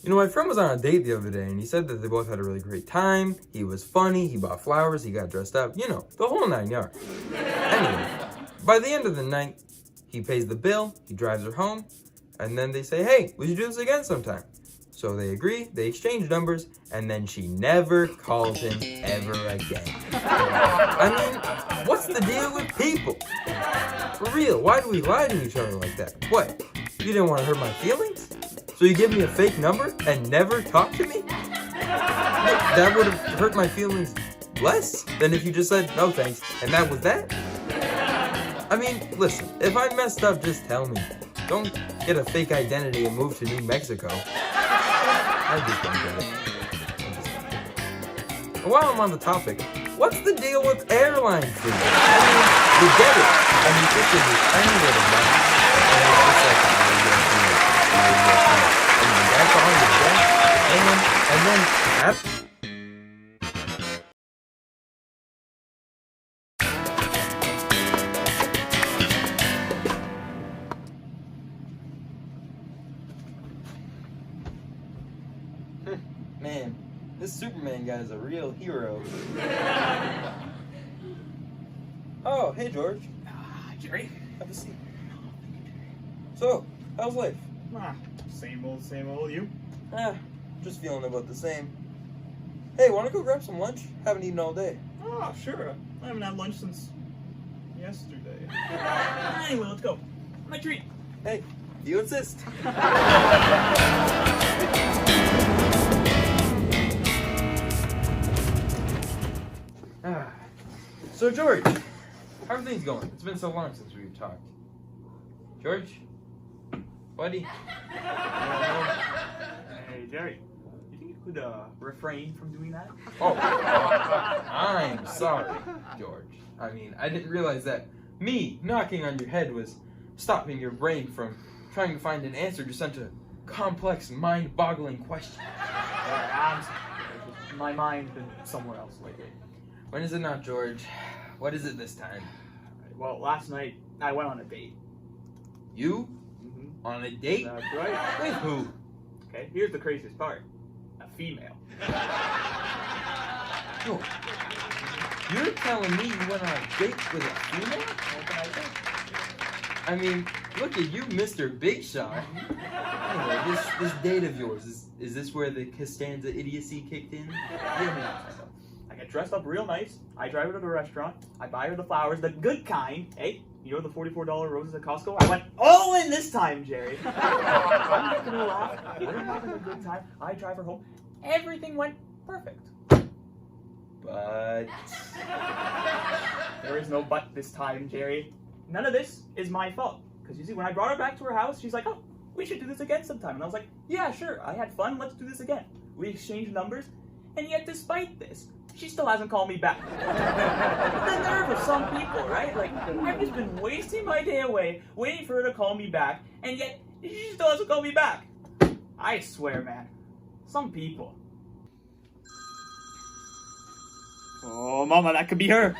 You know, my friend was on a date the other day, and he said that they both had a really great time. He was funny, he bought flowers, he got dressed up, you know, the whole 9 yards. Anyway, by the end of the night, he pays the bill, he drives her home, and then they say, hey, we should do this again sometime. So they agree, they exchange numbers, and then she never calls him ever again. I mean, what's the deal with people? For real, why do we lie to each other like that? What, you didn't want to hurt my feelings? So you give me a fake number and never talk to me? That would have hurt my feelings less than if you just said, no thanks, and that was that? I mean, listen, if I messed up, just tell me. Don't get a fake identity and move to New Mexico. I just don't get it. While I'm on the topic, what's the deal with airline food? I mean, you get it, and you think you're just tiny little money, and it's just like, and that's all you get, and then that's... Man, this Superman guy is a real hero. Oh, hey George. Jerry? Have a seat. So, how's life? Same old, you? Just feeling about the same. Hey, wanna go grab some lunch? Haven't eaten all day. Oh, sure. I haven't had lunch since yesterday. Anyway, let's go. My treat. Hey, you insist. So George, how are things going? It's been so long since we've talked. George? Buddy? Hey, Jerry. You think you could refrain from doing that? Oh, I'm sorry, George. I mean, I didn't realize that me knocking on your head was stopping your brain from trying to find an answer to such a complex, mind-boggling question. I'm sorry. My mind's been somewhere else lately. When is it not, George? What is it this time? Well, last night I went on a date. You? On a date? That's right. With who? Okay, here's the craziest part. A female. Oh. You're telling me you went on a date with a female? What can I say? I mean, look at you, Mr. Big Shot. Anyway, this date of yours, is this where the Costanza idiocy kicked in? Hear me out, Psycho. I get dressed up real nice, I drive her to the restaurant, I buy her the flowers, the good kind. Hey, you know the $44 roses at Costco? I went all in this time, Jerry. I'm making her laugh, we're having a good time, I drive her home, everything went perfect. But... There is no but this time, Jerry. None of this is my fault. Because you see, when I brought her back to her house, she's like, oh, we should do this again sometime. And I was like, yeah, sure, I had fun, let's do this again. We exchanged numbers, and yet despite this, she still hasn't called me back. The nerve of some people, right? Like, I've just been wasting my day away, waiting for her to call me back, and yet she still hasn't called me back. I swear, man. Some people. Oh, Mama, that could be her.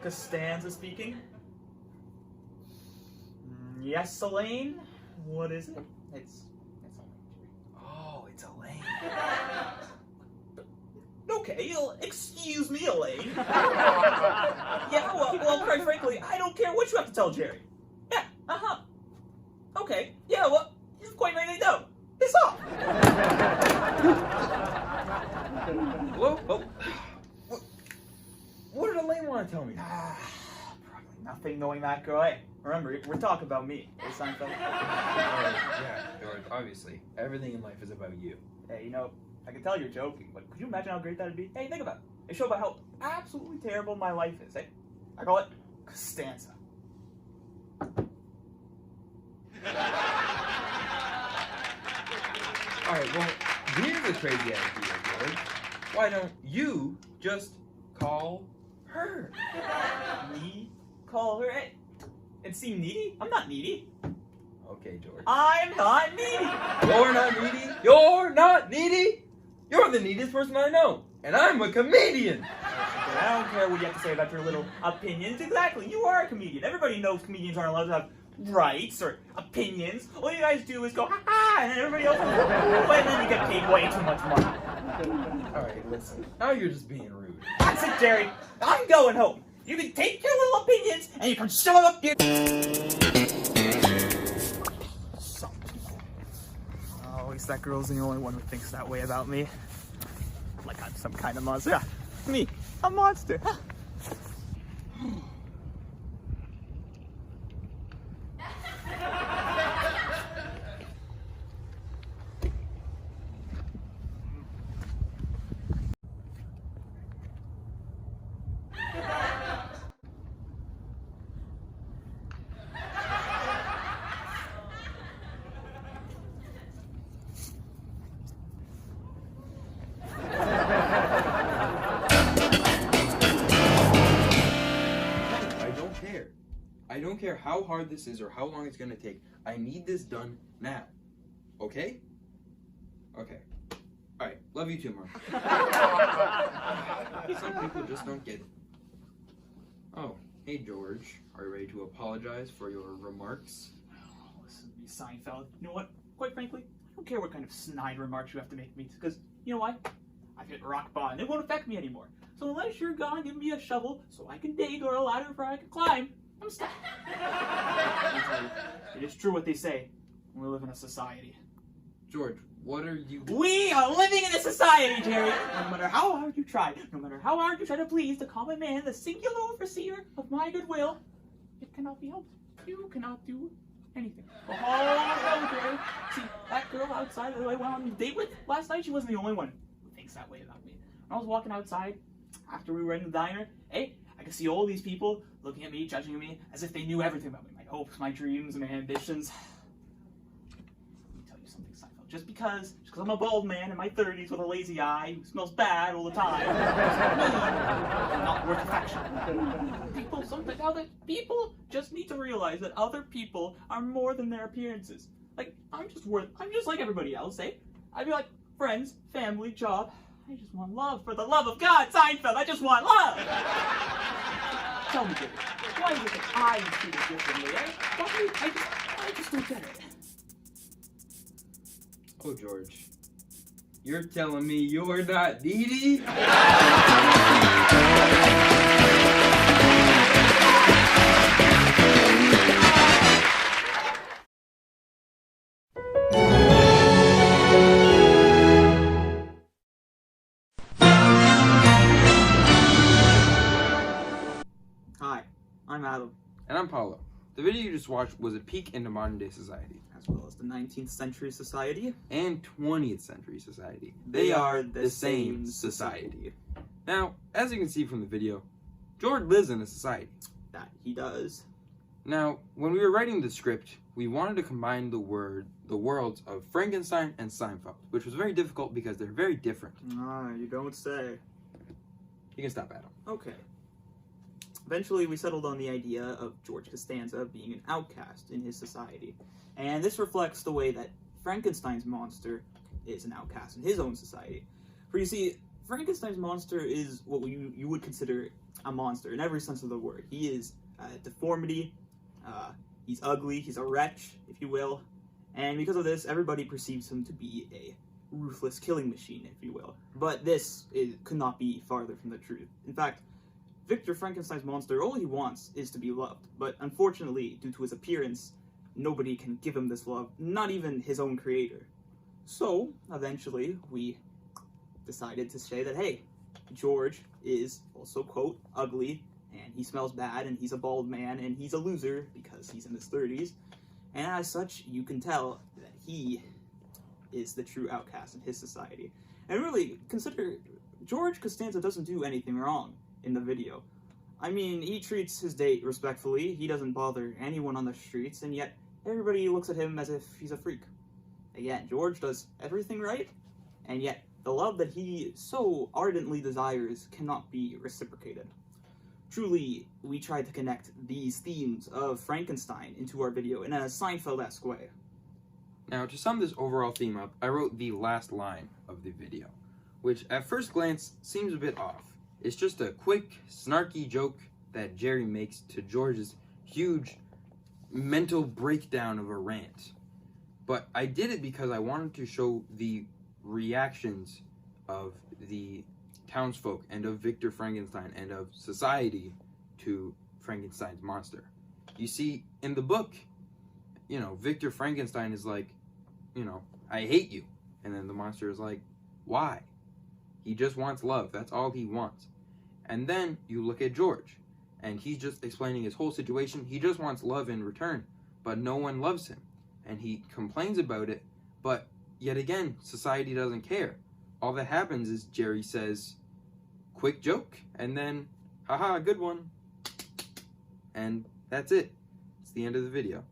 Costanza speaking. Yes, Elaine? What is it? It's Elaine. Oh, it's Elaine. Okay, excuse me, Elaine. Yeah, well, quite frankly, I don't care what you have to tell Jerry. Yeah, Okay, yeah, well, quite frankly, no. Piss off. Hello? Oh. What did Elaine want to tell me? Probably nothing, knowing that girl. Hey, remember, we're talking about me. Hey, Seinfeld? Yeah, George, obviously. Everything in life is about you. Hey, you know, I can tell you're joking, but could you imagine how great that'd be? Hey, think about it. They show about how absolutely terrible my life is. Hey, I call it Costanza. Alright, well, here's a crazy idea, George. Why don't you just call her? Me? Call her? Hey, and seem needy? I'm not needy. Okay, George. I'm not needy. You're not needy? You're not needy? You're the neediest person I know, and I'm a comedian. I don't care what you have to say about your little opinions. Exactly, you are a comedian. Everybody knows comedians aren't allowed to have rights or opinions. All you guys do is go, ha ha, yeah, and everybody else will, but then you get paid way too much money. Alright, listen. Now you're just being rude. That's it, Jerry. I'm going home. You can take your little opinions and you can shove them up your... Oh, at least that girl's the only one who thinks that way about me. Like I'm some kind of monster. Yeah, me, a monster. I don't care how hard this is or how long it's gonna take. I need this done now. Okay? Okay. Alright, love you too, Mom. Some people just don't get it. Oh, hey George. Are you ready to apologize for your remarks? Oh, listen to me, Seinfeld. You know what? Quite frankly, I don't care what kind of snide remarks you have to make to me, because, you know why? I've hit rock bottom. It won't affect me anymore. So unless you're gonna give me a shovel so I can dig or a ladder for I can climb, I'm stuck. It is true what they say. We live in a society. George, what are you... We are living in a society, Jerry! No matter how hard you try, no matter how hard you try to please the common man, the singular overseer of my goodwill, it cannot be helped. You cannot do anything. Oh, no, Jerry. See, that girl outside that I went on a date with last night, she wasn't the only one who thinks that way about me. When I was walking outside, after we were in the diner, hey, I could see all these people looking at me, judging me, as if they knew everything about me. My hopes, my dreams, my ambitions. Let me tell you something, Seinfeld. Just because I'm a bald man in my 30s with a lazy eye who smells bad all the time, I'm not worth affection. People just need to realize that other people are more than their appearances. Like, I'm just like everybody else, eh? I'd be like, friends, family, job. I just want love, for the love of God, Seinfeld, I just want love! Tell me, David, why is it that I'm treated differently, eh? I just don't get it. Oh, George. You're telling me you're not needy? Hi, I'm Adam. And I'm Paulo. The video you just watched was a peek into modern day society. As well as the 19th century society. And 20th century society. They are the same society. Now, as you can see from the video, George lives in a society. That he does. Now, when we were writing the script, we wanted to combine the worlds of Frankenstein and Seinfeld, which was very difficult because they're very different. Ah, you don't say. You can stop, Adam. Okay. Eventually, we settled on the idea of George Costanza being an outcast in his society. And this reflects the way that Frankenstein's monster is an outcast in his own society. For you see, Frankenstein's monster is what you would consider a monster in every sense of the word. He is a deformity, he's ugly, he's a wretch, if you will. And because of this, everybody perceives him to be a ruthless killing machine, if you will. But this could not be farther from the truth. In fact, Victor Frankenstein's monster, all he wants is to be loved. But unfortunately, due to his appearance, nobody can give him this love, not even his own creator. So, eventually, we decided to say that, hey, George is also, quote, ugly, and he smells bad, and he's a bald man, and he's a loser because he's in his 30s. And as such, you can tell that he is the true outcast in his society. And really, consider, George Costanza doesn't do anything wrong in the video. I mean, he treats his date respectfully, he doesn't bother anyone on the streets, and yet everybody looks at him as if he's a freak. Again, George does everything right, and yet the love that he so ardently desires cannot be reciprocated. Truly, we tried to connect these themes of Frankenstein into our video in a Seinfeld-esque way. Now, to sum this overall theme up, I wrote the last line of the video, which at first glance seems a bit off. It's just a quick, snarky joke that Jerry makes to George's huge mental breakdown of a rant. But I did it because I wanted to show the reactions of the townsfolk and of Victor Frankenstein and of society to Frankenstein's monster. You see, in the book, Victor Frankenstein is like, I hate you. And then the monster is like, why? He just wants love. That's all he wants. And then you look at George, and he's just explaining his whole situation. He just wants love in return, but no one loves him. And he complains about it, but yet again, society doesn't care. All that happens is Jerry says, quick joke, and then, haha, good one. And that's it. It's the end of the video.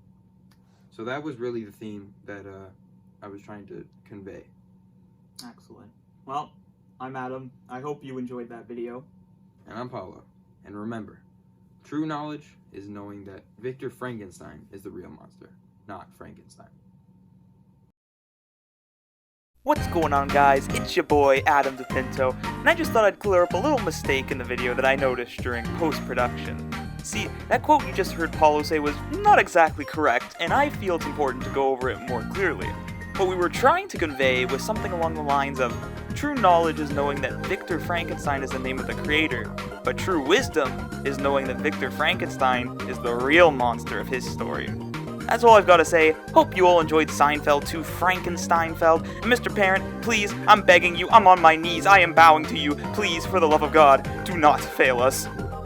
So that was really the theme that I was trying to convey. Excellent. Well, I'm Adam. I hope you enjoyed that video. And I'm Paulo. And remember, true knowledge is knowing that Victor Frankenstein is the real monster, not Frankenstein. What's going on, guys? It's your boy, Adam DePinto, and I just thought I'd clear up a little mistake in the video that I noticed during post-production. See, that quote you just heard Paulo say was not exactly correct, and I feel it's important to go over it more clearly. What we were trying to convey was something along the lines of, true knowledge is knowing that Victor Frankenstein is the name of the creator, but true wisdom is knowing that Victor Frankenstein is the real monster of his story. That's all I've got to say. Hope you all enjoyed Seinfeld to Frankensteinfeld. And Mr. Parent, please, I'm begging you, I'm on my knees, I am bowing to you. Please, for the love of God, do not fail us.